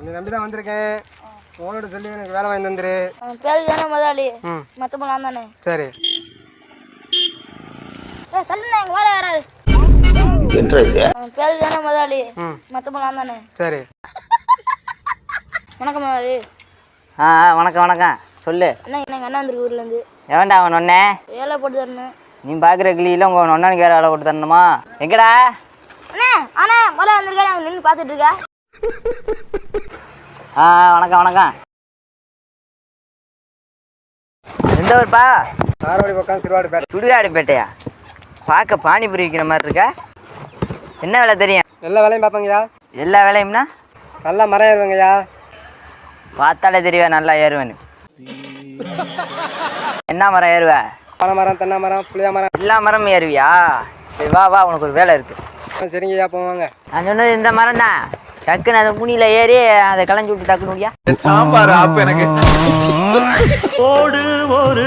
நீ நம்பி தான் வந்திருக்கேன். உங்களோட சொல்லி எனக்கு வேலை வாங்கி தந்துரு. பேருக்கு தானே முதலாளி, மற்றப்ப நான் தானே. சரி தள்ளுண்ணா, எங்கள் வேலை வராது. பேருக்கு தானே முதலாளி, மற்றப்ப நான் தானே. சரி. வணக்கம் முதலாளி. வணக்கம் வணக்கம். சொல்லு. என்ன எங்கள் அண்ணன் வந்துருக்கு ஊர்லேருந்து. எவன்டா அவன் ஒன்னே? வேலை போட்டு தரணும். நீ பார்க்குற கிளியில் உங்கள் ஒன்னானுக்கு வேறு வேலை போட்டு தரணுமா? எங்கடா அண்ணே? அண்ணே முதல்ல வந்திருக்காரு, அங்கே நின்று பார்த்துட்டு இருக்கா. வணக்கம் வணக்கம். எந்த ஊர்ப்பா? காரோடி பக்கம் சிறுவாடு பேட்டை. சுடுகாடு பேட்டையா? பார்க்க பானிபுரி விற்கிற மாதிரி இருக்கா? என்ன வேலை தெரியும்? எல்லா வேலையும் பார்ப்பேங்கய்யா. எல்லா வேலையும்னா? நல்லா மரம் ஏறுவேங்கய்யா. பார்த்தாலே தெரியவா நல்லா ஏறுவேன்னு. என்ன மரம் ஏறுவ? பனை மரம், தென்னை மரம், புளியா மரம், எல்லா மரமும் ஏறுவியா? சரி வா வா, உனக்கு ஒரு வேலை இருக்குது. சரிங்கய்யா போவாங்க. நான் சொன்னது இந்த மரம் தான். டக்குன்னு அந்த முனியில் ஏறி அதை களைஞ்சி விட்டு டக்குன்னு முடியா சாம்பார் ஆப்பு எனக்கு. ஓடு ஒரு